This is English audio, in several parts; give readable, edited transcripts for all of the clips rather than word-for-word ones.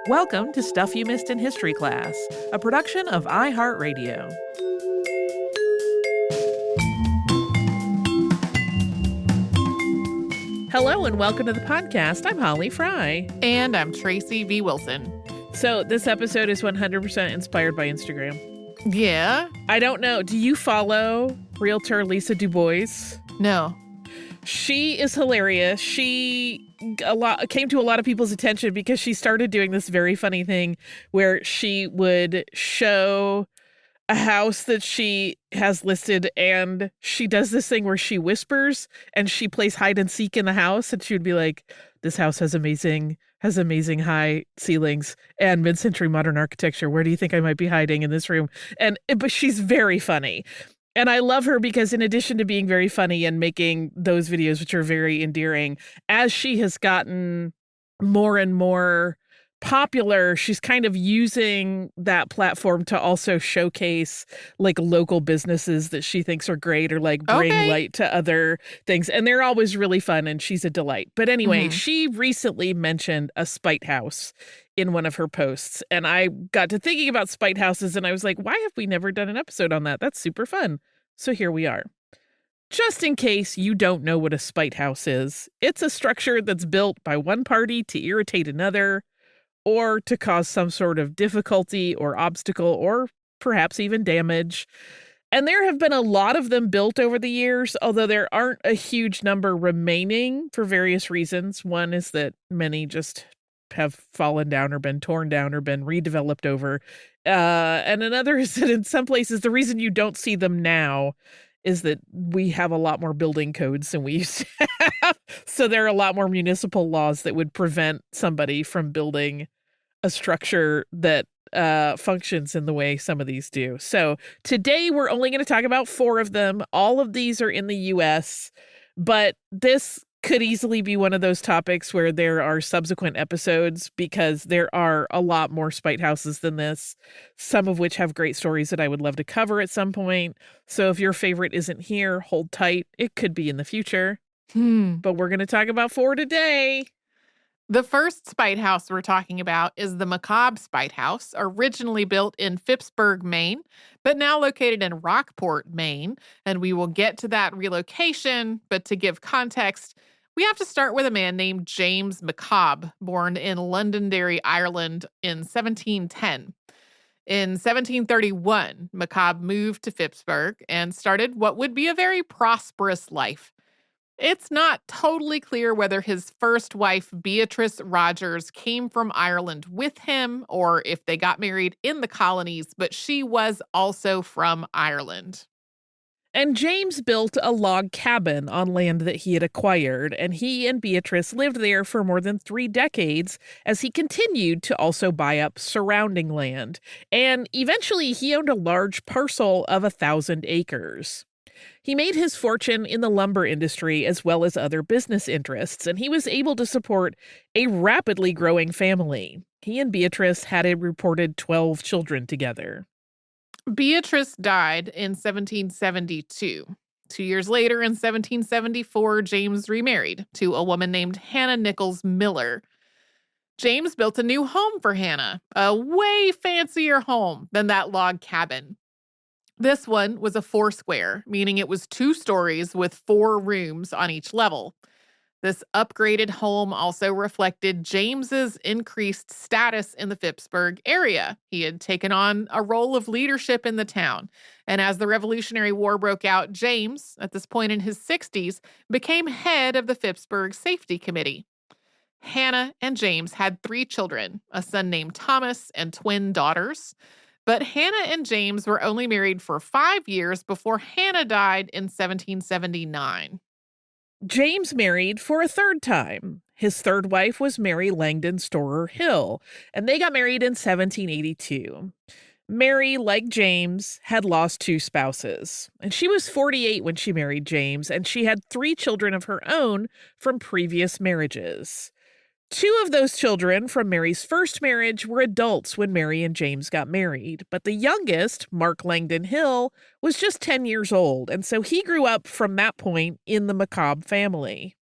Welcome to Stuff You Missed in History Class, a production of iHeartRadio. Hello and welcome to the podcast. I'm Holly Fry. And I'm Tracy V. Wilson. So this episode is 100% inspired by Instagram. Yeah? I don't know. Do you follow realtor Lisa DuBois? No. She is hilarious. She came to a lot of people's attention because she started doing this very funny thing where she would show a house that she has listed, and she does this thing where she whispers and she plays hide and seek in the house, and she would be like, this house has amazing high ceilings and mid-century modern architecture. Where do you think I might be hiding in this room? But she's very funny. And I love her because in addition to being very funny and making those videos, which are very endearing, as she has gotten more and more popular, she's kind of using that platform to also showcase like local businesses that she thinks are great or like bring light to other things. And they're always really fun, and she's a delight. But anyway, she recently mentioned a spite house in one of her posts. And I got to thinking about spite houses, and I was like, why have we never done an episode on that? That's super fun. So here we are. Just in case you don't know what a spite house is, it's a structure that's built by one party to irritate another, or to cause some sort of difficulty or obstacle, or perhaps even damage. And there have been a lot of them built over the years, although there aren't a huge number remaining for various reasons. One is that many just have fallen down or been torn down or been redeveloped over. And another is that in some places, the reason you don't see them now is that we have a lot more building codes than we used to have. So there are a lot more municipal laws that would prevent somebody from building a structure that functions in the way some of these do. So today we're only going to talk about 4 of them. All of these are in the U.S., but this could easily be one of those topics where there are subsequent episodes because there are a lot more spite houses than this, some of which have great stories that I would love to cover at some point. So if your favorite isn't here, hold tight. It could be in the future. But we're going to talk about 4 today. The first spite house we're talking about is the Macabre Spite House, originally built in Phippsburg, Maine, but now located in Rockport, Maine. And we will get to that relocation, but to give context, we have to start with a man named James Macabre, born in Londonderry, Ireland in 1710. In 1731, Macabre moved to Phippsburg and started what would be a very prosperous life. It's not totally clear whether his first wife, Beatrice Rogers, came from Ireland with him or if they got married in the colonies, but she was also from Ireland. And James built a log cabin on land that he had acquired, and he and Beatrice lived there for more than 3 decades as he continued to also buy up surrounding land. And eventually he owned a large parcel of 1,000 acres. He made his fortune in the lumber industry as well as other business interests, and he was able to support a rapidly growing family. He and Beatrice had a reported 12 children together. Beatrice died in 1772. 2 years later, in 1774, James remarried to a woman named Hannah Nichols Miller. James built a new home for Hannah, a way fancier home than that log cabin. This one was a 4-square, meaning it was 2 stories with 4 rooms on each level. This upgraded home also reflected James's increased status in the Phippsburg area. He had taken on a role of leadership in the town. And as the Revolutionary War broke out, James, at this point in his 60s, became head of the Phippsburg Safety Committee. Hannah and James had 3 children, a son named Thomas and twin daughters. But Hannah and James were only married for 5 years before Hannah died in 1779. James married for a 3rd time. His 3rd wife was Mary Langdon Storer Hill, and they got married in 1782. Mary, like James, had lost 2 spouses, and she was 48 when she married James, and she had 3 children of her own from previous marriages. 2 of those children from Mary's first marriage were adults when Mary and James got married, but the youngest, Mark Langdon Hill, was just 10 years old, and so he grew up from that point in the Macabre family.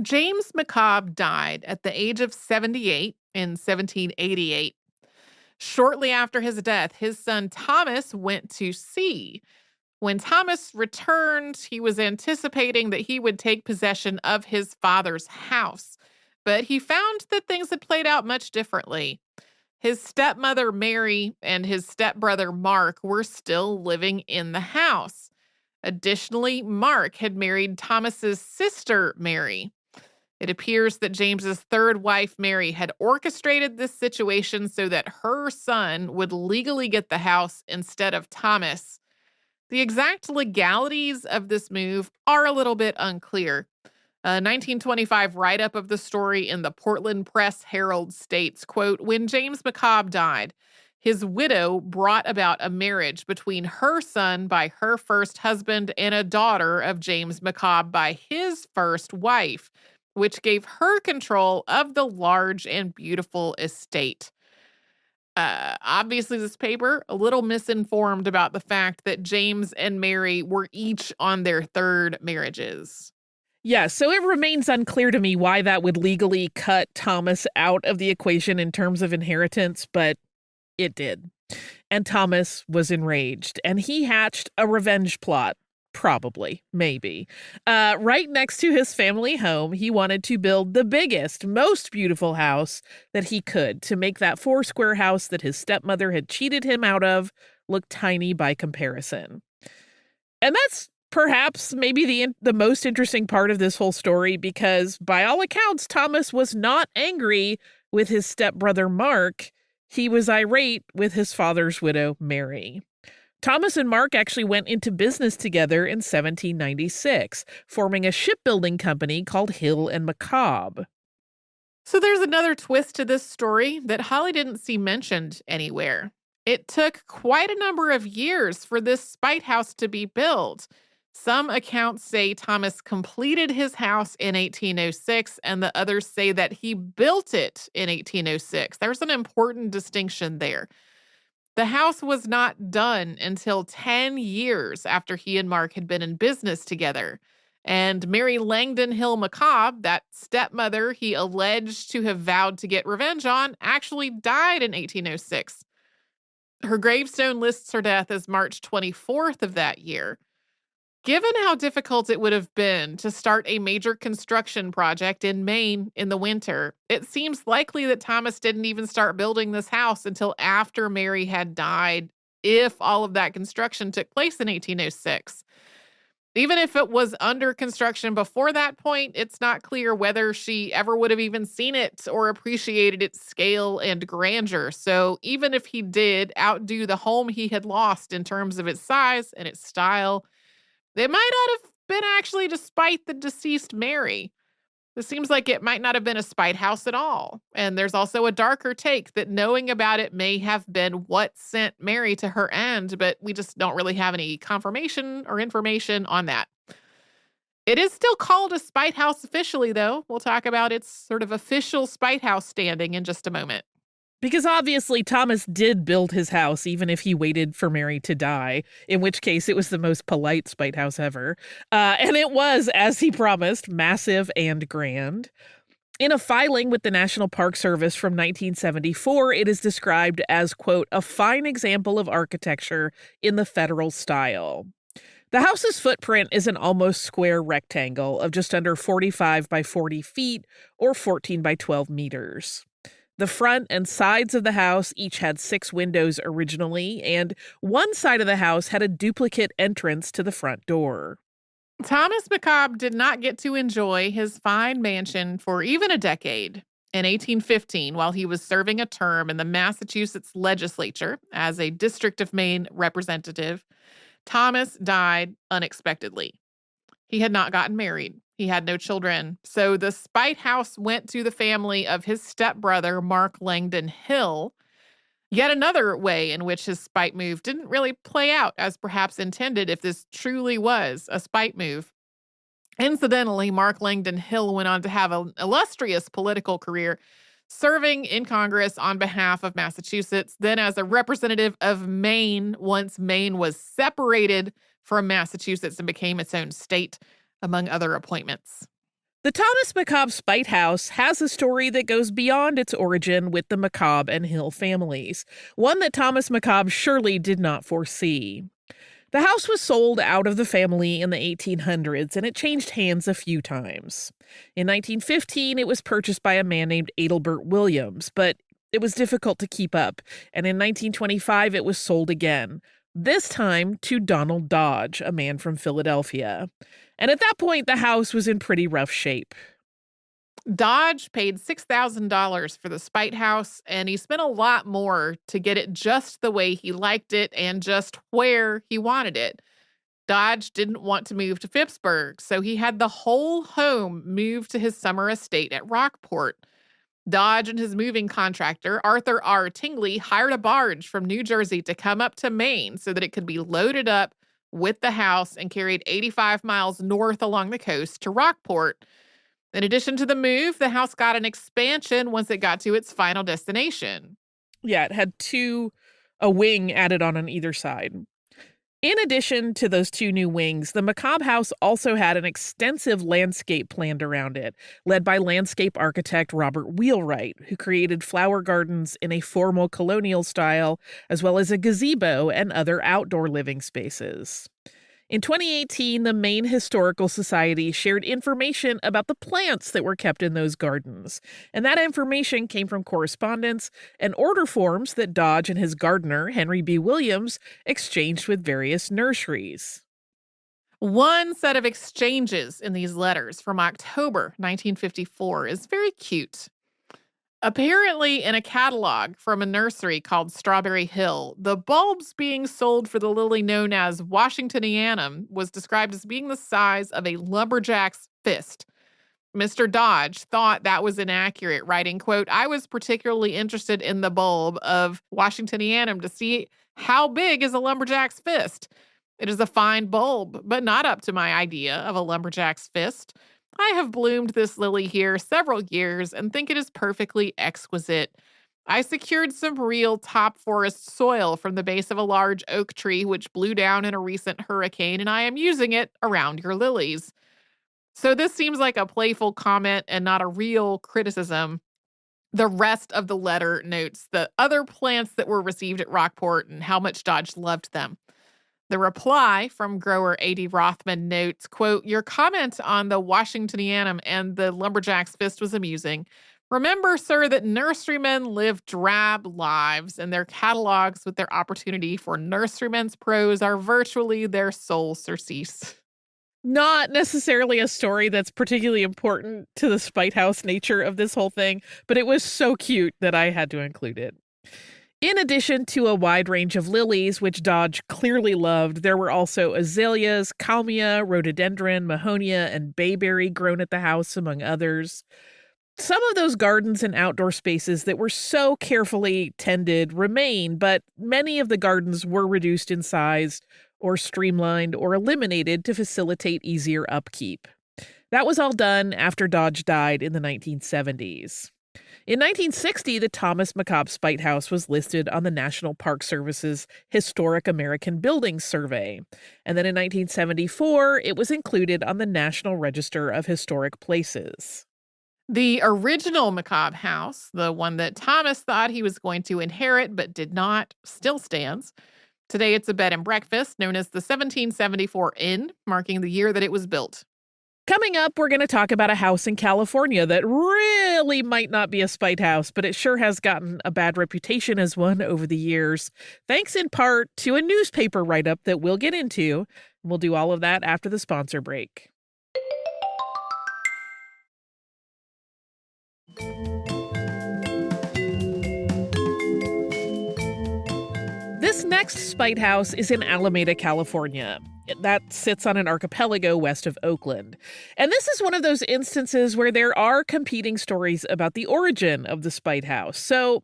James McCobb died at the age of 78 in 1788. Shortly after his death, his son Thomas went to sea. When Thomas returned, he was anticipating that he would take possession of his father's house, but he found that things had played out much differently. His stepmother, Mary, and his stepbrother, Mark, were still living in the house. Additionally, Mark had married Thomas's sister, Mary. It appears that James's third wife, Mary, had orchestrated this situation so that her son would legally get the house instead of Thomas. The exact legalities of this move are a little bit unclear. A 1925 write-up of the story in the Portland Press-Herald states, quote, "When James McCobb died, his widow brought about a marriage between her son by her first husband and a daughter of James McCobb by his first wife, which gave her control of the large and beautiful estate." Obviously, this paper a little misinformed about the fact that James and Mary were each on their third marriages. Yeah, so it remains unclear to me why that would legally cut Thomas out of the equation in terms of inheritance, but it did. And Thomas was enraged, and he hatched a revenge plot. Probably, maybe. Right next to his family home, he wanted to build the biggest, most beautiful house that he could to make that four-square house that his stepmother had cheated him out of look tiny by comparison. And that's perhaps maybe the most interesting part of this whole story, because by all accounts, Thomas was not angry with his stepbrother Mark. He was irate with his father's widow, Mary. Thomas and Mark actually went into business together in 1796, forming a shipbuilding company called Hill and McCobb. So there's another twist to this story that Holly didn't see mentioned anywhere. It took quite a number of years for this spite house to be built. Some accounts say Thomas completed his house in 1806, and the others say that he built it in 1806. There's an important distinction there. The house was not done until 10 years after he and Mark had been in business together. And Mary Langdon Hill McCobb, that stepmother he alleged to have vowed to get revenge on, actually died in 1806. Her gravestone lists her death as March 24th of that year. Given how difficult it would have been to start a major construction project in Maine in the winter, it seems likely that Thomas didn't even start building this house until after Mary had died, if all of that construction took place in 1806. Even if it was under construction before that point, it's not clear whether she ever would have even seen it or appreciated its scale and grandeur. So even if he did outdo the home he had lost in terms of its size and its style, it might not have been actually despite the deceased Mary. It seems like it might not have been a spite house at all. And there's also a darker take that knowing about it may have been what sent Mary to her end, but we just don't really have any confirmation or information on that. It is still called a spite house officially, though. We'll talk about its sort of official spite house standing in just a moment. Because obviously Thomas did build his house, even if he waited for Mary to die, in which case it was the most polite spite house ever. And it was, as he promised, massive and grand. In a filing with the National Park Service from 1974, it is described as, quote, a fine example of architecture in the federal style. The house's footprint is an almost square rectangle of just under 45 by 40 feet or 14 by 12 meters. The front and sides of the house each had 6 windows originally, and one side of the house had a duplicate entrance to the front door. Thomas McCobb did not get to enjoy his fine mansion for even a decade. In 1815, while he was serving a term in the Massachusetts legislature as a District of Maine representative, Thomas died unexpectedly. He had not gotten married. He had no children. So the spite house went to the family of his stepbrother, Mark Langdon Hill. Yet another way in which his spite move didn't really play out as perhaps intended if this truly was a spite move. Incidentally, Mark Langdon Hill went on to have an illustrious political career, serving in Congress on behalf of Massachusetts, then as a representative of Maine once Maine was separated from Massachusetts and became its own state, among other appointments. The Thomas Macabre Spite House has a story that goes beyond its origin with the Macabre and Hill families, one that Thomas Macabre surely did not foresee. The house was sold out of the family in the 1800s, and it changed hands a few times. In 1915, it was purchased by a man named Adelbert Williams, but it was difficult to keep up, and in 1925 it was sold again, this time to Donald Dodge, a man from Philadelphia. And at that point, the house was in pretty rough shape. Dodge paid $6,000 for the Spite House, and he spent a lot more to get it just the way he liked it and just where he wanted it. Dodge didn't want to move to Phippsburg, so he had the whole home moved to his summer estate at Rockport. Dodge and his moving contractor, Arthur R. Tingley, hired a barge from New Jersey to come up to Maine so that it could be loaded up with the house and carried 85 miles north along the coast to Rockport. In addition to the move, the house got an expansion once it got to its final destination. Yeah, it had a wing added on either side. In addition to those two new wings, the Macabre house also had an extensive landscape planned around it, led by landscape architect Robert Wheelwright, who created flower gardens in a formal colonial style, as well as a gazebo and other outdoor living spaces. In 2018, the Maine Historical Society shared information about the plants that were kept in those gardens. And that information came from correspondence and order forms that Dodge and his gardener, Henry B. Williams, exchanged with various nurseries. One set of exchanges in these letters from October 1954 is very cute. Apparently, in a catalog from a nursery called Strawberry Hill, the bulbs being sold for the lily known as Washingtonianum was described as being the size of a lumberjack's fist. Mr. Dodge thought that was inaccurate, writing, quote, "I was particularly interested in the bulb of Washingtonianum to see how big is a lumberjack's fist. It is a fine bulb, but not up to my idea of a lumberjack's fist. I have bloomed this lily here several years and think it is perfectly exquisite. I secured some real top forest soil from the base of a large oak tree which blew down in a recent hurricane, and I am using it around your lilies." So this seems like a playful comment and not a real criticism. The rest of the letter notes the other plants that were received at Rockport and how much Dodge loved them. The reply from grower A.D. Rothman notes, quote, "Your comment on the Washingtonianum and the lumberjack's fist was amusing. Remember, sir, that nurserymen live drab lives, and their catalogs with their opportunity for nurserymen's prose are virtually their sole surcease." Not necessarily a story that's particularly important to the Spite House nature of this whole thing, but it was so cute that I had to include it. In addition to a wide range of lilies, which Dodge clearly loved, there were also azaleas, kalmia, rhododendron, mahonia, and bayberry grown at the house, among others. Some of those gardens and outdoor spaces that were so carefully tended remain, but many of the gardens were reduced in size or streamlined or eliminated to facilitate easier upkeep. That was all done after Dodge died in the 1970s. In 1960, the Thomas Macabre Spite House was listed on the National Park Service's Historic American Buildings Survey. And then in 1974, it was included on the National Register of Historic Places. The original Macabre house, the one that Thomas thought he was going to inherit but did not, still stands. Today it's a bed and breakfast known as the 1774 Inn, marking the year that it was built. Coming up, we're going to talk about a house in California that really might not be a spite house, but it sure has gotten a bad reputation as one over the years, thanks in part to a newspaper write-up that we'll get into. We'll do all of that after the sponsor break. This next spite house is in Alameda, California. That sits on an archipelago west of Oakland. And this is one of those instances where there are competing stories about the origin of the spite house. So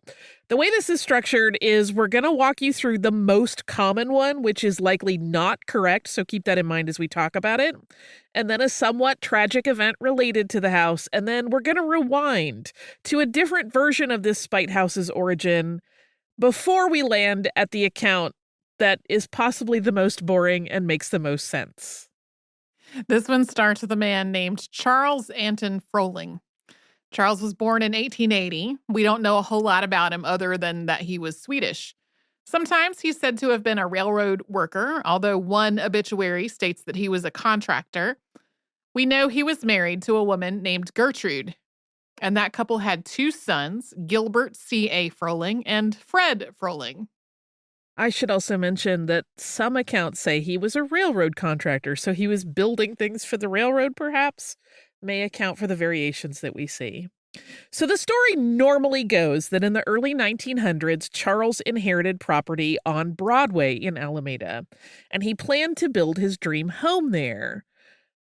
the way this is structured is we're going to walk you through the most common one, which is likely not correct, so keep that in mind as we talk about it. And then a somewhat tragic event related to the house. And then we're going to rewind to a different version of this spite house's origin before we land at the account that is possibly the most boring and makes the most sense. This one starts with a man named Charles Anton Froling. Charles was born in 1880. We don't know a whole lot about him other than that he was Swedish. Sometimes he's said to have been a railroad worker, although one obituary states that he was a contractor. We know he was married to a woman named Gertrude, and that couple had two sons, Gilbert C.A. Froling and Fred Froling. I should also mention that some accounts say he was a railroad contractor, so he was building things for the railroad, perhaps, may account for the variations that we see. So the story normally goes that in the early 1900s, Charles inherited property on Broadway in Alameda, and he planned to build his dream home there.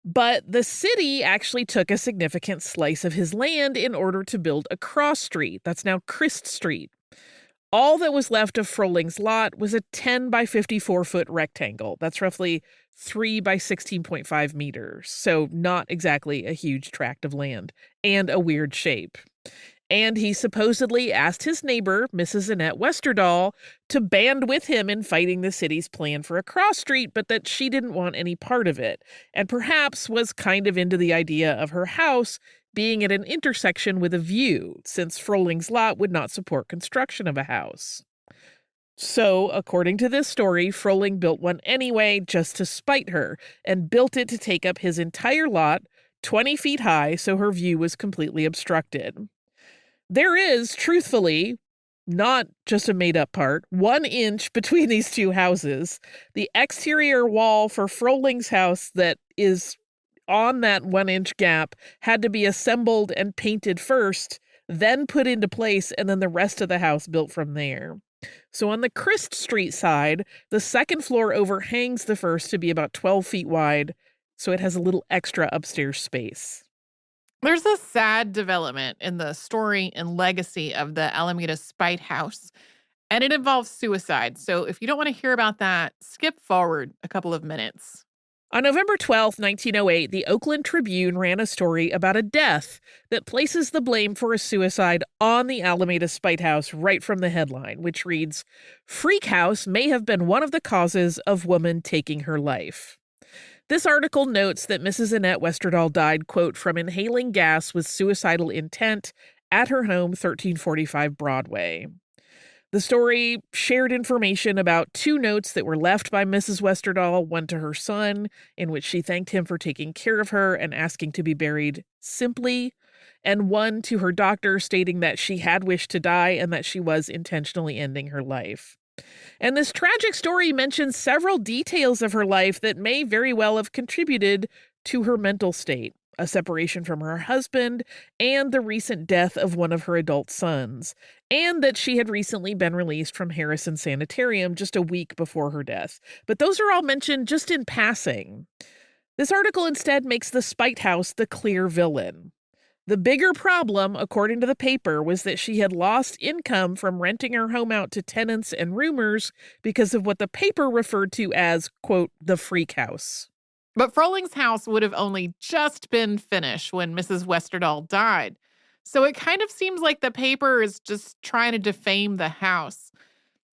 But the city actually took a significant slice of his land in order to build a cross street. That's now Christ Street. All that was left of Froling's lot was a 10 by 54-foot rectangle. That's roughly 3 by 16.5 meters. So not exactly a huge tract of land, and a weird shape. And he supposedly asked his neighbor, Mrs. Annette Westerdahl, to band with him in fighting the city's plan for a cross street, but that she didn't want any part of it, and perhaps was kind of into the idea of her house being at an intersection with a view, since Froling's lot would not support construction of a house. So, according to this story, Froling built one anyway just to spite her, and built it to take up his entire lot, 20 feet high, so her view was completely obstructed. There is, truthfully, not just a made-up part, 1 inch between these two houses. The exterior wall for Froling's house that is on that 1-inch gap had to be assembled and painted first, then put into place, and then the rest of the house built from there. So on the Christ Street side, the second floor overhangs the first to be about 12 feet wide, so it has a little extra upstairs space. There's a sad development in the story and legacy of the Alameda Spite House, and it involves suicide. So if you don't want to hear about that, skip forward a couple of minutes. On November 12, 1908, the Oakland Tribune ran a story about a death that places the blame for a suicide on the Alameda Spite House right from the headline, which reads, "Freak House may have been one of the causes of woman taking her life." This article notes that Mrs. Annette Westerdahl died, quote, from inhaling gas with suicidal intent at her home, 1345 Broadway. The story shared information about 2 notes that were left by Mrs. Westerdahl, one to her son, in which she thanked him for taking care of her and asking to be buried simply, and one to her doctor stating that she had wished to die and that she was intentionally ending her life. And this tragic story mentions several details of her life that may very well have contributed to her mental state, a separation from her husband, and the recent death of one of her adult sons, and that she had recently been released from Harrison Sanitarium just a week before her death. But those are all mentioned just in passing. This article instead makes the Spite House the clear villain. The bigger problem, according to the paper, was that she had lost income from renting her home out to tenants and roomers because of what the paper referred to as, quote, the freak house. But Froling's house would have only just been finished when Mrs. Westerdahl died. So it kind of seems like the paper is just trying to defame the house.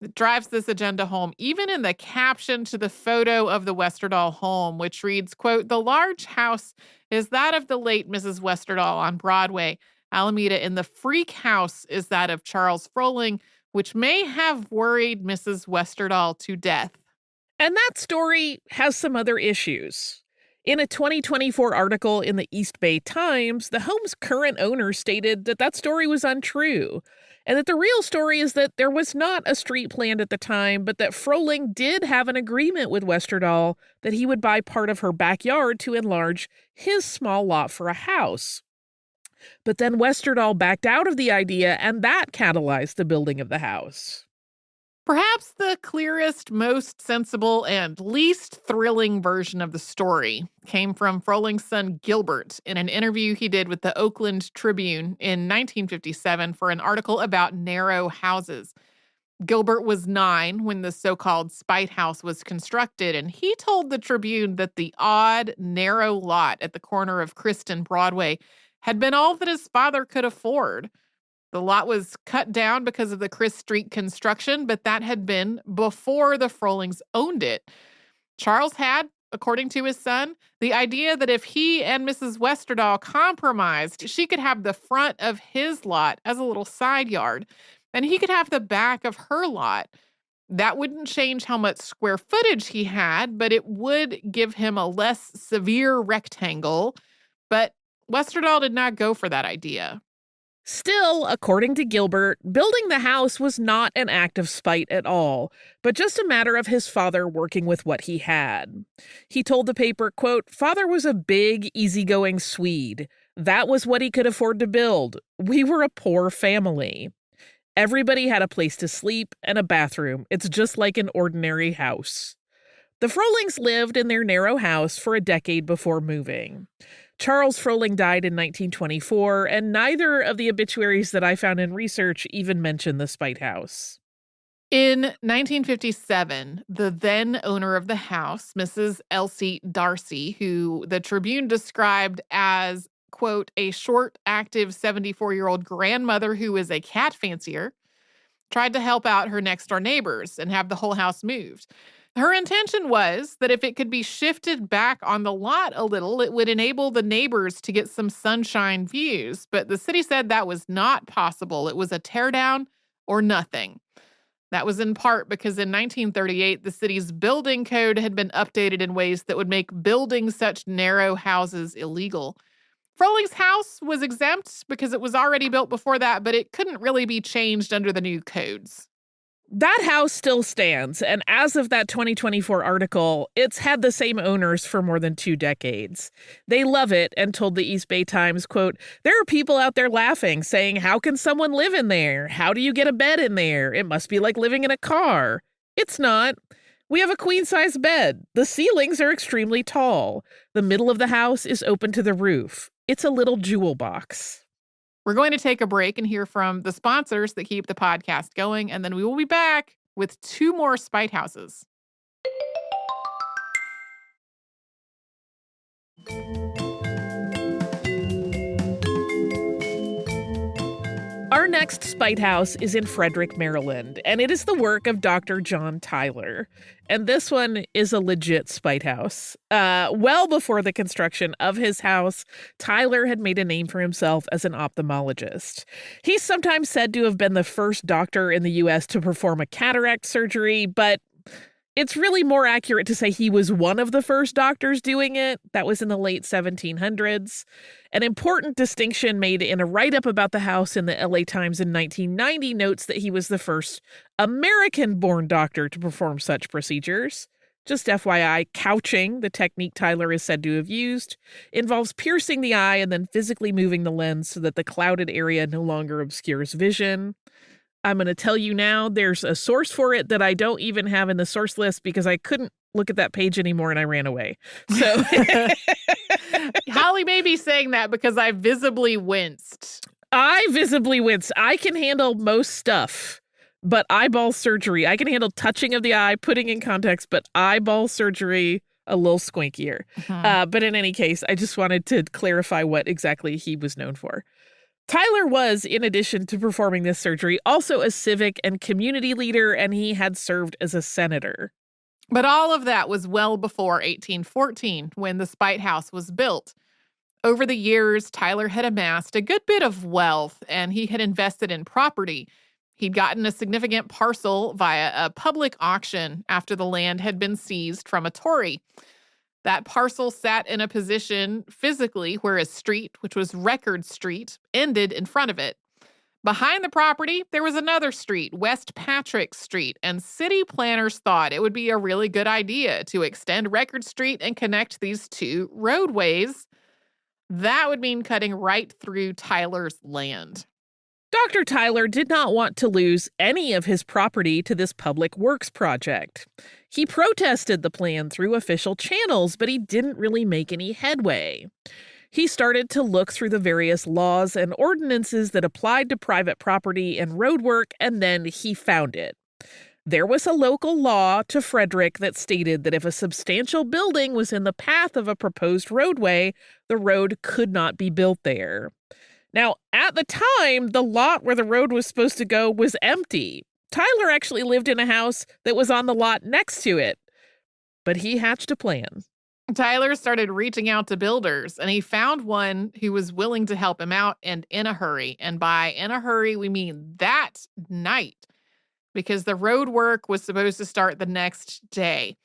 It drives this agenda home, even in the caption to the photo of the Westerdahl home, which reads, quote, "The large house is that of the late Mrs. Westerdahl on Broadway, Alameda, and the freak house is that of Charles Froling, which may have worried Mrs. Westerdahl to death." And that story has some other issues. In a 2024 article in the East Bay Times, the home's current owner stated that that story was untrue, and that the real story is that there was not a street planned at the time, but that Froling did have an agreement with Westerdahl that he would buy part of her backyard to enlarge his small lot for a house. But then Westerdahl backed out of the idea, and that catalyzed the building of the house. Perhaps the clearest, most sensible, and least thrilling version of the story came from Froling's son Gilbert in an interview he did with the Oakland Tribune in 1957 for an article about narrow houses. Gilbert was 9 when the so-called Spite House was constructed, and he told the Tribune that the odd, narrow lot at the corner of Christ and Broadway had been all that his father could afford. The lot was cut down because of the Christ Street construction, but that had been before the Frolings owned it. Charles had according to his son, the idea that if he and Mrs. Westerdahl compromised, she could have the front of his lot as a little side yard, and he could have the back of her lot. That wouldn't change how much square footage he had, but it would give him a less severe rectangle. But Westerdahl did not go for that idea. Still, according to Gilbert, building the house was not an act of spite at all, but just a matter of his father working with what he had. He told the paper, quote, "Father was a big, easygoing Swede. That was what he could afford to build. We were a poor family. Everybody had a place to sleep and a bathroom. It's just like an ordinary house." The Frohlings lived in their narrow house for a decade before moving. Charles Frohling died in 1924, and neither of the obituaries that I found in research even mention the Spite House. In 1957, the then owner of the house, Mrs. Elsie Darcy, who the Tribune described as, quote, "a short, active 74-year-old grandmother who is a cat fancier," tried to help out her next-door neighbors and have the whole house moved. Her intention was that if it could be shifted back on the lot a little, it would enable the neighbors to get some sunshine views. But the city said that was not possible. It was a teardown or nothing. That was in part because in 1938, the city's building code had been updated in ways that would make building such narrow houses illegal. Frohling's house was exempt because it was already built before that, but it couldn't really be changed under the new codes. That house still stands, and as of that 2024 article, it's had the same owners for more than 2 decades. They love it and told the East Bay Times, quote, "There are people out there laughing, saying, 'How can someone live in there? How do you get a bed in there? It must be like living in a car.' It's not. We have a queen-size bed. The ceilings are extremely tall. The middle of the house is open to the roof. It's a little jewel box." We're going to take a break and hear from the sponsors that keep the podcast going, and then we will be back with 2 more Spite Houses. Our next Spite House is in Frederick, Maryland, and it is the work of Dr. John Tyler. And this one is a legit Spite House. Well before the construction of his house, Tyler had made a name for himself as an ophthalmologist. He's sometimes said to have been the first doctor in the U.S. to perform a cataract surgery, but it's really more accurate to say he was one of the first doctors doing it. That was in the late 1700s. An important distinction made in a write-up about the house in the LA Times in 1990 notes that he was the first American-born doctor to perform such procedures. Just FYI, couching, the technique Tyler is said to have used, involves piercing the eye and then physically moving the lens so that the clouded area no longer obscures vision. I'm going to tell you now, there's a source for it that I don't even have in the source list because I couldn't look at that page anymore and I ran away. So Holly may be saying that because I visibly winced. I visibly winced. I can handle most stuff, but eyeball surgery, I can handle touching of the eye, putting in context, but eyeball surgery, a little squinkier. But in any case, I just wanted to clarify what exactly he was known for. Tyler was, in addition to performing this surgery, also a civic and community leader, and he had served as a senator. But all of that was well before 1814, when the Spite House was built. Over the years, Tyler had amassed a good bit of wealth, and he had invested in property. He'd gotten a significant parcel via a public auction after the land had been seized from a Tory. That parcel sat in a position physically where a street, which was Record Street, ended in front of it. Behind the property, there was another street, West Patrick Street, and city planners thought it would be a really good idea to extend Record Street and connect these 2 roadways. That would mean cutting right through Tyler's land. Dr. Tyler did not want to lose any of his property to this public works project. He protested the plan through official channels, but he didn't really make any headway. He started to look through the various laws and ordinances that applied to private property and road work, and then he found it. There was a local law to Frederick that stated that if a substantial building was in the path of a proposed roadway, the road could not be built there. Now, at the time, the lot where the road was supposed to go was empty. Tyler actually lived in a house that was on the lot next to it. But he hatched a plan. Tyler started reaching out to builders, and he found one who was willing to help him out and in a hurry. And by in a hurry, we mean that night, because the road work was supposed to start the next day.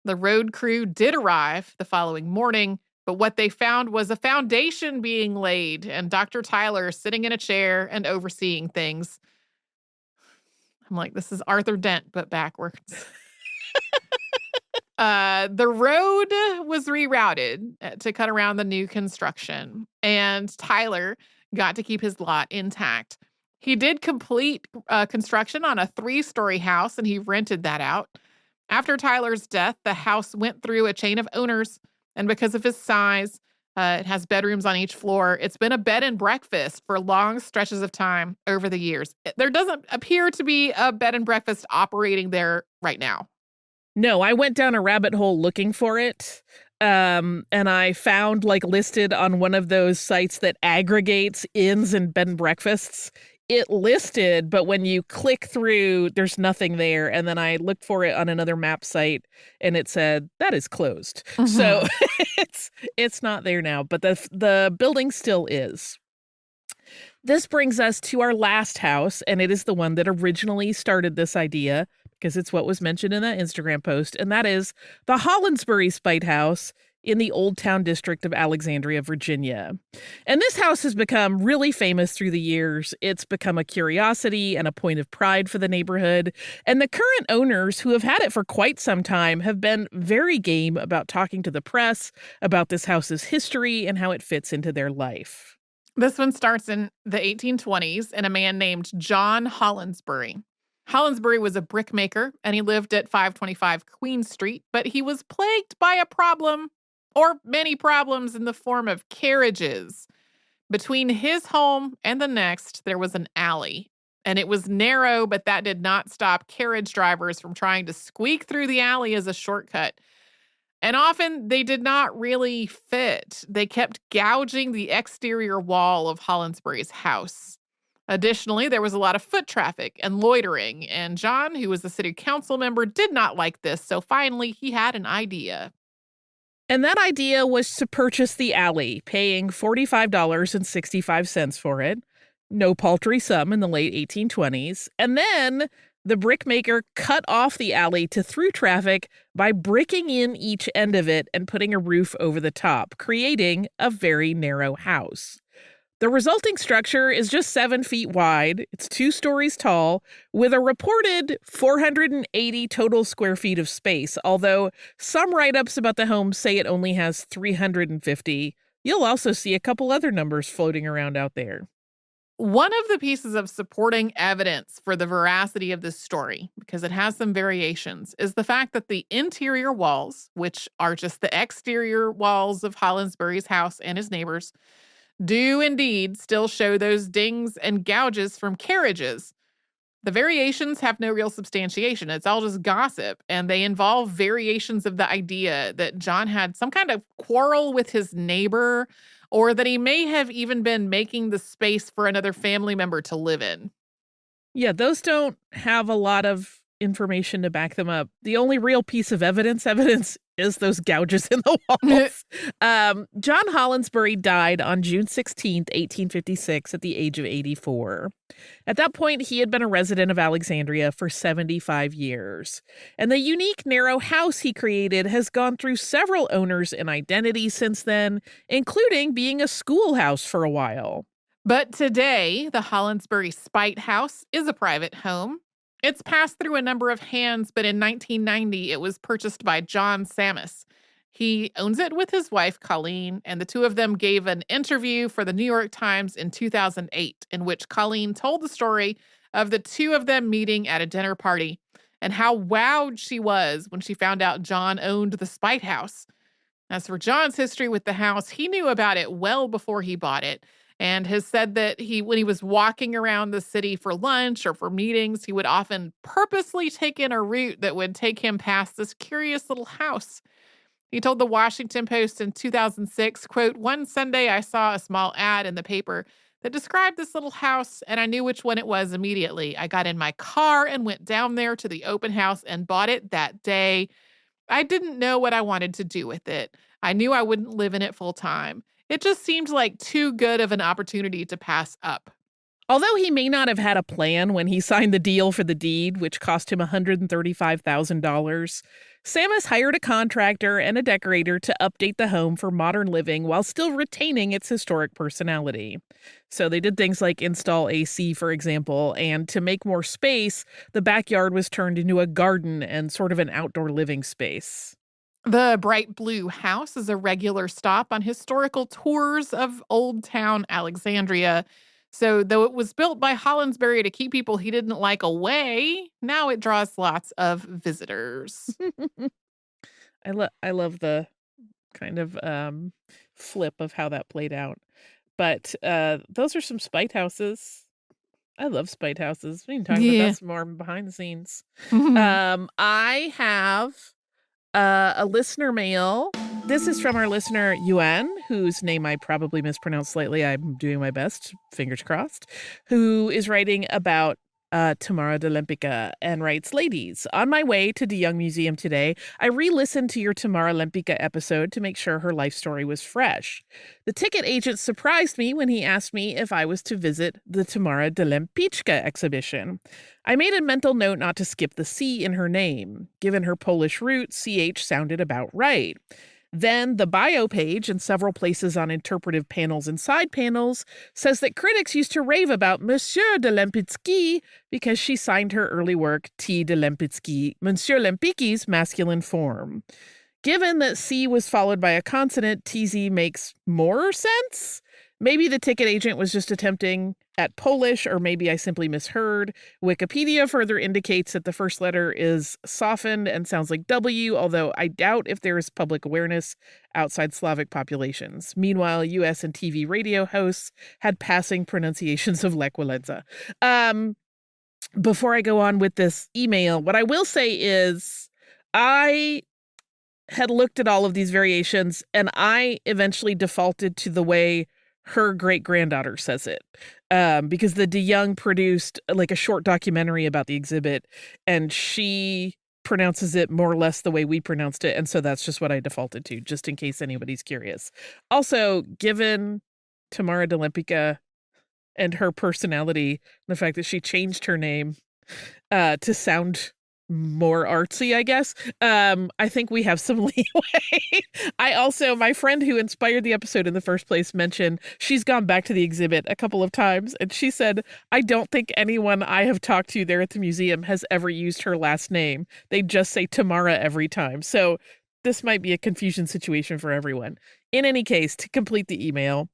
The road crew did arrive the following morning, but what they found was a foundation being laid and Dr. Tyler sitting in a chair and overseeing things. I'm like, this is Arthur Dent, but backwards. The road was rerouted to cut around the new construction, and Tyler got to keep his lot intact. He did complete construction on a 3-story house, and he rented that out. After Tyler's death, the house went through a chain of owners, and because of his size, it has bedrooms on each floor. It's been a bed and breakfast for long stretches of time over the years. There doesn't appear to be a bed and breakfast operating there right now. No, I went down a rabbit hole looking for it. And I found listed on one of those sites that aggregates inns and bed and breakfasts. It listed, but when you click through, there's nothing there. And then I looked for it on another map site and it said that is closed. Mm-hmm. So it's not there now, but the building still is. This brings us to our last house, and it is the one that originally started this idea, because it's what was mentioned in that Instagram post, and that is the Hollinsbury Spite House in the Old Town District of Alexandria, Virginia. And this house has become really famous through the years. It's become a curiosity and a point of pride for the neighborhood. And the current owners, who have had it for quite some time, have been very game about talking to the press about this house's history and how it fits into their life. This one starts in the 1820s and a man named John Hollinsbury. Hollinsbury was a brickmaker, and he lived at 525 Queen Street, but he was plagued by a problem, or many problems, in the form of carriages. Between his home and the next, there was an alley, and it was narrow, but that did not stop carriage drivers from trying to squeak through the alley as a shortcut. And often they did not really fit. They kept gouging the exterior wall of Hollinsbury's house. Additionally, there was a lot of foot traffic and loitering, and John, who was a city council member, did not like this, so finally he had an idea. And that idea was to purchase the alley, paying $45.65 for it, no paltry sum in the late 1820s, and then the brickmaker cut off the alley to through traffic by bricking in each end of it and putting a roof over the top, creating a very narrow house. The resulting structure is just 7 feet wide. It's 2 stories tall, with a reported 480 total square feet of space, although some write-ups about the home say it only has 350. You'll also see a couple other numbers floating around out there. One of the pieces of supporting evidence for the veracity of this story, because it has some variations, is the fact that the interior walls, which are just the exterior walls of Hollinsbury's house and his neighbors, do indeed still show those dings and gouges from carriages. The variations have no real substantiation. It's all just gossip, and they involve variations of the idea that John had some kind of quarrel with his neighbor, or that he may have even been making the space for another family member to live in. Yeah, those don't have a lot of information to back them up. The only real piece of evidence is those gouges in the walls. John Hollinsbury died on June 16th, 1856 at the age of 84. At that point, he had been a resident of Alexandria for 75 years. And the unique narrow house he created has gone through several owners and identities since then, including being a schoolhouse for a while. But today, the Hollinsbury Spite House is a private home. It's passed through a number of hands, but in 1990, it was purchased by John Sammis. He owns it with his wife, Colleen, and the two of them gave an interview for the New York Times in 2008, in which Colleen told the story of the two of them meeting at a dinner party and how wowed she was when she found out John owned the Spite House. As for John's history with the house, he knew about it well before he bought it, and has said that when he was walking around the city for lunch or for meetings, he would often purposely take in a route that would take him past this curious little house. He told the Washington Post in 2006, quote, "One Sunday I saw a small ad in the paper that described this little house, and I knew which one it was immediately. I got in my car and went down there to the open house and bought it that day." I didn't know what I wanted to do with it. I knew I wouldn't live in it full time. It just seemed like too good of an opportunity to pass up. Although he may not have had a plan when he signed the deal for the deed, which cost him $135,000, Samus hired a contractor and a decorator to update the home for modern living while still retaining its historic personality. So they did things like install AC, for example, and to make more space, the backyard was turned into a garden and sort of an outdoor living space. The bright blue house is a regular stop on historical tours of Old Town Alexandria. So, though it was built by Hollinsbury to keep people he didn't like away, now it draws lots of visitors. I love the kind of flip of how that played out. But those are some spite houses. I love spite houses. We can talk about Yeah. that some more behind the scenes. I have a listener mail. This is from our listener, Yuan, whose name I probably mispronounced slightly. I'm doing my best, fingers crossed, who is writing about Tamara de Lempicka and writes, "Ladies, on my way to the Young Museum today, I re-listened to your Tamara Lempicka episode to make sure her life story was fresh. The ticket agent surprised me when he asked me if I was to visit the Tamara de Lempicka exhibition. I made a mental note not to skip the C in her name. Given her Polish root, CH sounded about right. Then the bio page and several places on interpretive panels and side panels says that critics used to rave about Monsieur de Lempicki because she signed her early work T. de Lempicki, Monsieur Lempicki's masculine form. Given that C was followed by a consonant, TZ makes more sense. Maybe the ticket agent was just attempting at Polish, or maybe I simply misheard. Wikipedia further indicates that the first letter is softened and sounds like W, although I doubt if there is public awareness outside Slavic populations. Meanwhile, US and TV radio hosts had passing pronunciations of Lech Walesa. Before I go on with this email, what I will say is I had looked at all of these variations and I eventually defaulted to the way her great-granddaughter says it, because the DeYoung produced like a short documentary about the exhibit, and she pronounces it more or less the way we pronounced it, and so that's just what I defaulted to, just in case anybody's curious. Also, given Tamara de Lempicka and her personality, the fact that she changed her name to sound more artsy, I guess. I think we have some leeway. My friend who inspired the episode in the first place mentioned she's gone back to the exhibit a couple of times, and she said, I don't think anyone I have talked to there at the museum has ever used her last name. They just say Tamara every time. So this might be a confusion situation for everyone. In any case, to complete the email,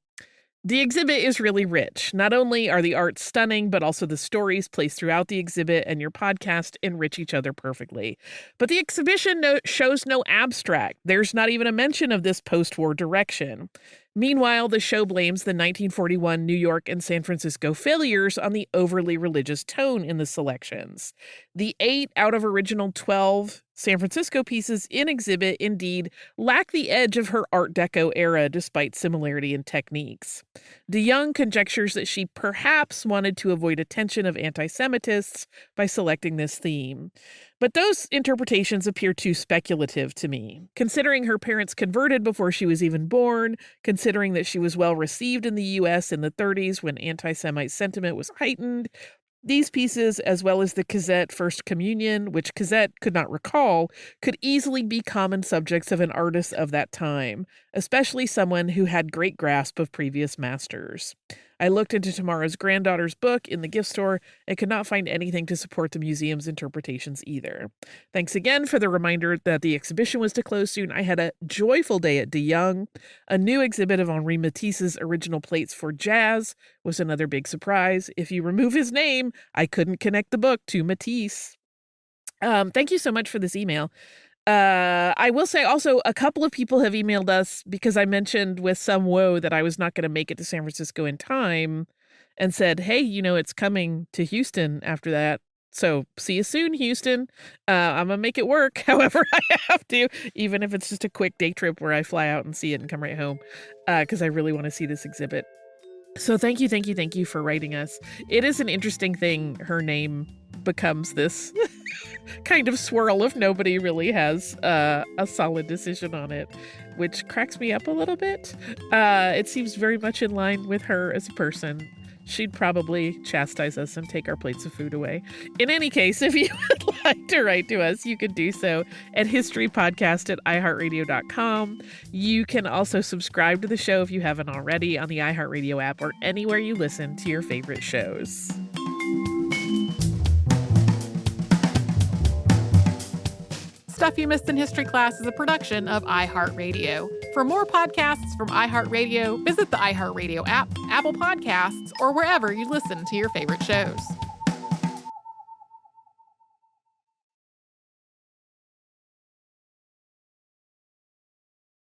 the exhibit is really rich. Not only are the art stunning, but also the stories placed throughout the exhibit and your podcast enrich each other perfectly. But the exhibition shows no abstract. There's not even a mention of this post-war direction. Meanwhile, the show blames the 1941 New York and San Francisco failures on the overly religious tone in the selections. The 8 out of original 12 San Francisco pieces in exhibit indeed lack the edge of her Art Deco era despite similarity in techniques. DeYoung conjectures that she perhaps wanted to avoid attention of anti-Semitists by selecting this theme. But those interpretations appear too speculative to me. Considering her parents converted before she was even born, considering that she was well received in the U.S. in the 30s when anti-Semite sentiment was heightened, these pieces, as well as the Cazette First Communion, which Cazette could not recall, could easily be common subjects of an artist of that time, especially someone who had great grasp of previous masters. I looked into Tamara's granddaughter's book in the gift store and could not find anything to support the museum's interpretations either. Thanks again for the reminder that the exhibition was to close soon. I had a joyful day at DeYoung. A new exhibit of Henri Matisse's original plates for jazz was another big surprise. If you remove his name, I couldn't connect the book to Matisse. Thank you so much for this email. I will say also a couple of people have emailed us because I mentioned with some woe that I was not going to make it to San Francisco in time and said, hey, it's coming to Houston after that. So see you soon, Houston. I'm going to make it work however I have to, even if it's just a quick day trip where I fly out and see it and come right home, because I really want to see this exhibit. So thank you for writing us. It is an interesting thing. Her name becomes this kind of swirl if nobody really has a solid decision on it, which cracks me up a little bit. It seems very much in line with her as a person. She'd probably chastise us and take our plates of food away. In any case, if you would like to write to us, you can do so at historypodcast@iHeartRadio.com. You can also subscribe to the show if you haven't already on the iHeartRadio app or anywhere you listen to your favorite shows. Stuff You Missed in History Class is a production of iHeartRadio. For more podcasts from iHeartRadio, visit the iHeartRadio app, Apple Podcasts, or wherever you listen to your favorite shows.